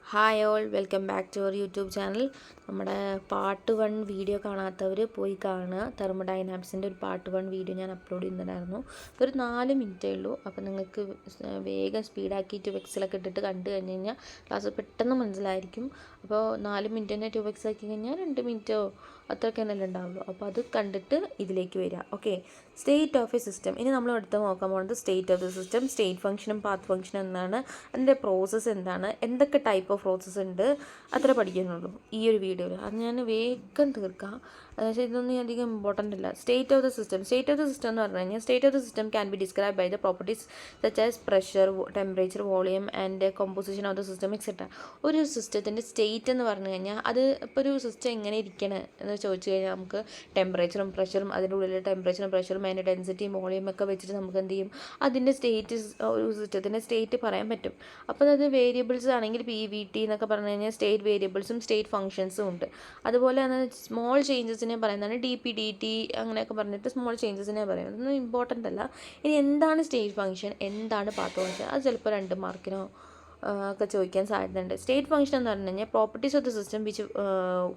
Hi all, welcome back to our YouTube channel. നമ്മുടെ part 1 video കാണാത്തവർ പോയി കാണുക. തെർമോഡൈനാമിക്സിൻ്റെ ഒരു പാർട്ട് 1 വീഡിയോ ഞാൻ അപ്ലോഡ് ചെയ്യുന്നുണ്ടായിരുന്നു. ഒരു 4 മിനിറ്റേ ഉള്ളൂ. അപ്പോൾ നിങ്ങൾക്ക് വേഗം സ്പീഡാക്കി 2x ഇട്ടിട്ട് കണ്ടു കഴിഞ്ഞ് കഴിഞ്ഞാൽ ക്ലാസ് പെട്ടെന്ന് മനസ്സിലായിരിക്കും. അപ്പോൾ 4 മിനിറ്റ് തന്നെ 2x ആക്കി കഴിഞ്ഞാൽ 2 മിനിറ്റോ അത്രയൊക്കെ തന്നെ ഉണ്ടാവുള്ളൂ. അപ്പോൾ അത് കണ്ടിട്ട് ഇതിലേക്ക് വരിക. Okay, state of A system. ഇനി നമ്മൾ അടുത്ത് നോക്കാൻ പോകുന്നത് state of the system. State ഫംഗ്ഷനും പാത്ത് ഫംഗ്ഷനും എന്താണ്, അതിൻ്റെ പ്രോസസ്സ് എന്താണ്, എന്തൊക്കെ ടൈപ്പ് ഓഫ് പ്രോസസ്സ് ഉണ്ട്, അത്ര പഠിക്കാനുള്ളൂ ഈ ഒരു വീഡിയോയിൽ. അത് ഞാൻ വേഗം തീർക്കാം. പക്ഷേ ഇതൊന്നും അധികം ഇമ്പോർട്ടൻ്റ് അല്ല. State of the system. State of the system എന്ന് പറഞ്ഞു കഴിഞ്ഞാൽ state of the system can be describe by the properties such as pressure, temperature, volume and composition of the system etcetera. ഒരു സിസ്റ്റത്തിൻ്റെ സ്റ്റേറ്റ് എന്ന് പറഞ്ഞു കഴിഞ്ഞാൽ അത് ഇപ്പോൾ ഒരു സിസ്റ്റം എങ്ങനെ ഇരിക്കണം എന്ന് ചോദിച്ചു കഴിഞ്ഞാൽ നമുക്ക് ടെമ്പറേച്ചറും പ്രഷറും അതിൻ്റെ ഉള്ളിൽ ടെമ്പറേച്ചറും പ്രഷറും അതിൻ്റെ ഡെൻസിറ്റിയും വോളിയം ഒക്കെ വെച്ചിട്ട് നമുക്ക് എന്ത് ചെയ്യും, അതിൻ്റെ സ്റ്റേറ്റ്, ഒരു സിസ്റ്റത്തിൻ്റെ സ്റ്റേറ്റ് പറയാൻ പറ്റും. അപ്പോൾ അത് വേരിയബിൾസ് ആണെങ്കിൽ PVT എന്നൊക്കെ പറഞ്ഞു കഴിഞ്ഞാൽ സ്റ്റേറ്റ് വേരിയബിൾസും സ്റ്റേറ്റ് ഫംഗ്ഷൻസും ഉണ്ട്. അതുപോലെ തന്നെ സ്മോൾ ചേഞ്ചസിനെ പറയുന്നതാണ് DP/DT അങ്ങനെയൊക്കെ പറഞ്ഞിട്ട് സ്മോൾ ചേഞ്ചസിനെ പറയും. അതൊന്നും ഇമ്പോർട്ടൻ്റ് അല്ല. ഇനി എന്താണ് സ്റ്റേറ്റ് ഫംഗ്ഷൻ, എന്താണ് പാത്ത് ഫംഗ്ഷൻ, അത് ചിലപ്പോൾ 2 മാർക്കിനോ ഒക്കെ ചോദിക്കാൻ സാധ്യതയുണ്ട്. സ്റ്റേറ്റ് ഫംഗ്ഷൻ എന്ന് പറഞ്ഞു കഴിഞ്ഞാൽ properties of the system which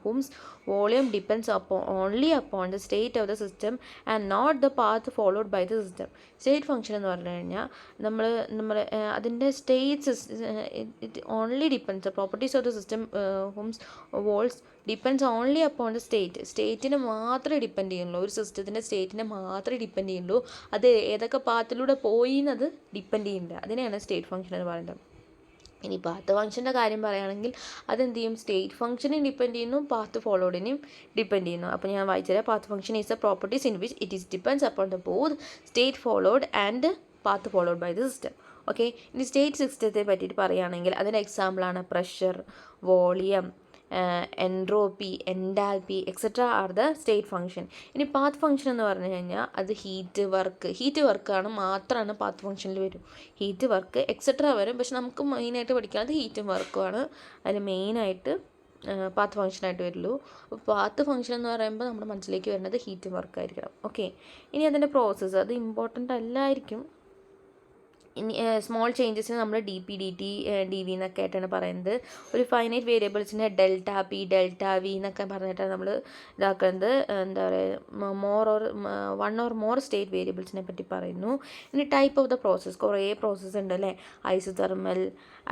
whose volume depends only upon the state of the system and not the path followed by the system. State function എന്ന് പറഞ്ഞു കഴിഞ്ഞാൽ നമ്മൾ അതിൻ്റെ states it only depends properties of the system whose volume depends only upon the സ്റ്റേറ്റിനെ മാത്രമേ depend ചെയ്യുള്ളൂ. ഒരു സിസ്റ്റത്തിൻ്റെ സ്റ്റേറ്റിനെ മാത്രമേ ഡിപ്പെൻഡ് ചെയ്യുള്ളൂ. അത് ഏതൊക്കെ പാത്തിലൂടെ പോയി എന്നത് ഡിപ്പെൻഡ് ചെയ്യുന്നില്ല. അതിനെയാണ് സ്റ്റേറ്റ് ഫംഗ്ഷൻ എന്ന് പറയുന്നത്. ഇനി പാത്ത് ഫംഗ്ഷൻ്റെ കാര്യം പറയുകയാണെങ്കിൽ അതെന്ത് ചെയ്യും, സ്റ്റേറ്റ് ഫംഗ്ഷനെയും ഡിപ്പെൻഡ് ചെയ്യുന്നു, പാത്ത് ഫോളോഡിനെയും ഡിപ്പെൻഡ് ചെയ്യുന്നു. അപ്പോൾ ഞാൻ വായിച്ചുതരാം. Path function is a properties in which it is depends upon the both state followed and path followed by the system. Okay, ഇനി സ്റ്റേറ്റ് സിസ്റ്റത്തെ പറ്റിയിട്ട് പറയുകയാണെങ്കിൽ അതിൻ്റെ എക്സാമ്പിളാണ് pressure, volume, entropy, enthalpy etcetera are the state function. ഇനി path function എന്ന് പറഞ്ഞു കഴിഞ്ഞാൽ അത് ഹീറ്റ് വർക്കാണ് മാത്രമാണ് പാത്ത് ഫംഗ്ഷനിൽ വരും. ഹീറ്റ് വർക്ക് എക്സെട്ര വരും, പക്ഷെ നമുക്ക് മെയിനായിട്ട് പഠിക്കുന്നത് ഹീറ്റും വർക്കുമാണ് അതിൽ മെയിനായിട്ട് പാത്ത് ഫംഗ്ഷനായിട്ട് വരുള്ളൂ. അപ്പോൾ പാത്ത് ഫംഗ്ഷൻ എന്ന് പറയുമ്പോൾ നമ്മുടെ മനസ്സിലേക്ക് വരുന്നത് ഹീറ്റ് വർക്കായിരിക്കണം. ഓക്കെ, ഇനി അതിൻ്റെ പ്രോസസ്സ് അത് ഇമ്പോർട്ടൻ്റ് അല്ലായിരിക്കും. ഇനി സ്മോൾ ചേഞ്ചസിന് നമ്മൾ DP/DT DV എന്നൊക്കെ ആയിട്ടാണ് പറയുന്നത്. ഒരു ഫൈനൈറ്റ് വേരിയബിൾസിൻ്റെ ΔP, ΔV എന്നൊക്കെ പറഞ്ഞിട്ടാണ് നമ്മൾ ഇതാക്കുന്നത്. എന്താ പറയുക, 1 or more സ്റ്റേറ്റ് വേരിയബിൾസിനെ പറ്റി പറയുന്നു. ഇനി ടൈപ്പ് ഓഫ് ദ പ്രോസസ്സ്, കുറേ പ്രോസസ്സ് ഉണ്ട് അല്ലേ. Isothermal,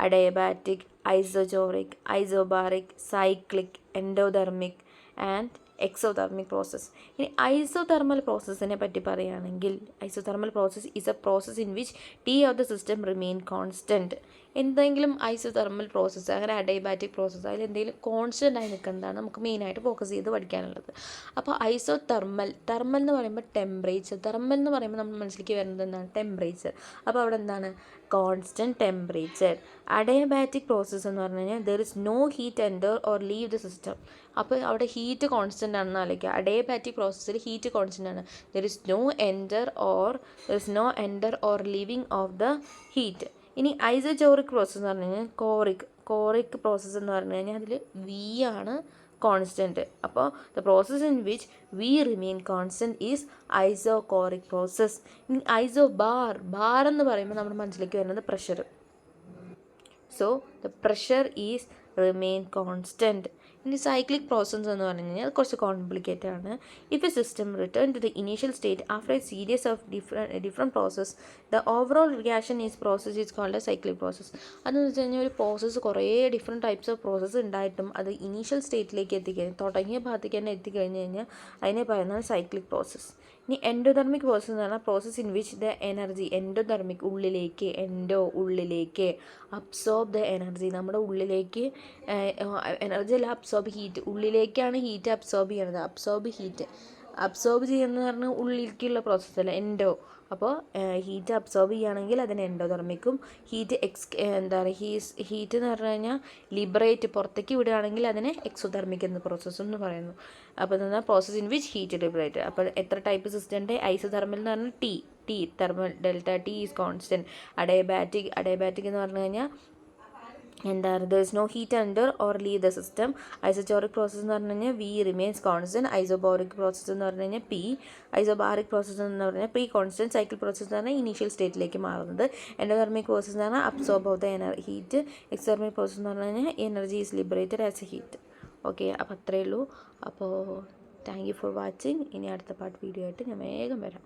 adiabatic, isochoric, isobaric, cyclic, endothermic and exothermic process. ഇനി ഐസോതെർമൽ പ്രോസസ്സിനെ പറ്റി പറയുകയാണെങ്കിൽ isothermal process is a process in which T of the system remain constant. എന്തെങ്കിലും ഐസോതെർമൽ പ്രോസസ്സ്, അങ്ങനെ അഡയബാറ്റിക് പ്രോസസ്സ്, അതിൽ എന്തെങ്കിലും കോൺസ്റ്റൻ്റ് ആയി നിൽക്കുന്നതാണ് നമുക്ക് മെയിനായിട്ട് ഫോക്കസ് ചെയ്ത് പഠിക്കാനുള്ളത്. അപ്പോൾ തെർമൽ എന്ന് പറയുമ്പോൾ ടെമ്പറേച്ചർ, തെർമൽ എന്ന് പറയുമ്പോൾ നമ്മൾ മനസ്സിലേക്ക് വരുന്നത് എന്താണ്, ടെമ്പറേച്ചർ. അപ്പോൾ അവിടെ എന്താണ്, കോൺസ്റ്റൻറ്റ് ടെമ്പറേച്ചർ. അഡയബാറ്റിക് പ്രോസസ്സ് എന്ന് പറഞ്ഞു കഴിഞ്ഞാൽ there is no heat enter or leave the system. അപ്പോൾ അവിടെ ഹീറ്റ് കോൺസ്റ്റൻ്റ് ആണെന്ന് ആലോചിക്കുക. അഡയബാറ്റിക് പ്രോസസ്സിൽ ഹീറ്റ് കോൺസ്റ്റൻ്റ് ആണ്. There is no enter or leaving of the heat. ഇനി ഐസോജോറിക് പ്രോസസ്സ് എന്ന് പറഞ്ഞു കഴിഞ്ഞാൽ കോറിക് പ്രോസസ്സ് എന്ന് പറഞ്ഞു കഴിഞ്ഞാൽ അതിൽ V ആണ് കോൺസ്റ്റൻറ്റ്. അപ്പോൾ the process in which V remain constant is isochoric process. ഇനി ബാർ എന്ന് പറയുമ്പോൾ നമ്മുടെ മനസ്സിലേക്ക് വരുന്നത് pressure. So the pressure is remain constant. ഇനി സൈക്ലിക് പ്രോസസ്സ് എന്ന് പറഞ്ഞു കഴിഞ്ഞാൽ കുറച്ച് കോംപ്ലിക്കേറ്റഡ് ആണ്. If a system return to the initial state after a series of different process, the overall reaction process is called a cyclic process. അതെന്ന് വെച്ച് കഴിഞ്ഞാൽ ഒരു പ്രോസസ്സ് കുറേ ഡിഫറെൻറ്റ് ടൈപ്സ് ഓഫ് പ്രോസസ്സ് ഉണ്ടായിട്ടും അത് ഇനീഷ്യൽ സ്റ്റേറ്റിലേക്ക് എത്തിക്കഴിഞ്ഞാൽ, തുടങ്ങിയ ഭാഗത്തേക്ക് തന്നെ എത്തിക്കഴിഞ്ഞ് കഴിഞ്ഞാൽ അതിനെ പറയുന്നത് സൈക്ലിക് പ്രോസസ്സ്. ഇനി എൻഡോതെർമിക് പ്രോസസ്സ് എന്ന് പറഞ്ഞാൽ process in which the energy, endothermic ഉള്ളിലേക്ക് അബ്സോർബ് ദ എനർജി, നമ്മുടെ ഉള്ളിലേക്ക് എനർജി അല്ല, അബ്സോർബ് ഹീറ്റ്, ഉള്ളിലേക്കാണ് ഹീറ്റ് അബ്സോർബ് ചെയ്യണത്. അബ്സോർബ് ചെയ്യുന്നത് പറഞ്ഞാൽ ഉള്ളിലേക്കുള്ള പ്രോസസ്സല്ല, അപ്പോൾ ഹീറ്റ് അബ്സോർബ് ചെയ്യുകയാണെങ്കിൽ അതിന് എൻഡോതെർമിക്കും, ഹീറ്റ് ഹീറ്റ് എന്ന് പറഞ്ഞു കഴിഞ്ഞാൽ ലിബറേറ്റ് പുറത്തേക്ക് വിടുകയാണെങ്കിൽ അതിനെ എക്സോതെർമിക് എന്ന പ്രോസസ്സ് എന്ന് പറയുന്നു. അപ്പോൾ എന്താ process in which heat liberate. അപ്പോൾ എത്ര ടൈപ്പ് സിസ്റ്റം? ഐസോതെർമൽ എന്ന് പറഞ്ഞാൽ thermal ΔT is constant. Adiabatic എന്ന് പറഞ്ഞു കഴിഞ്ഞാൽ എന്താണ് there is no heat enter or leave the system. Isochoric process എന്ന് പറഞ്ഞു കഴിഞ്ഞാൽ V remains constant. Isobaric process എന്ന് പറഞ്ഞു കഴിഞ്ഞാൽ പി. ഐസോബാറിക് പ്രോസസ്സ് എന്ന് പറഞ്ഞാൽ പ്രീ കോൺസ്റ്റൻറ്റ്. സൈക്കിൾ പ്രോസസ്സ് എന്ന് പറഞ്ഞാൽ ഇനീഷ്യൽ സ്റ്റേറ്റിലേക്ക് മാറുന്നത്. എൻഡോതെർമിക് പ്രോസസ്സ് എന്ന് പറഞ്ഞാൽ absorb of the heat. Exothermic process എന്ന് പറഞ്ഞു കഴിഞ്ഞാൽ energy is liberated as A heat. Okay, അപ്പോൾ അത്രയേ ഉള്ളൂ. അപ്പോൾ താങ്ക് യു ഫോർ വാച്ചിങ്. ഇനി അടുത്ത പാർട്ട് വീഡിയോ ആയിട്ട് ഞാൻ വേഗം വരാം.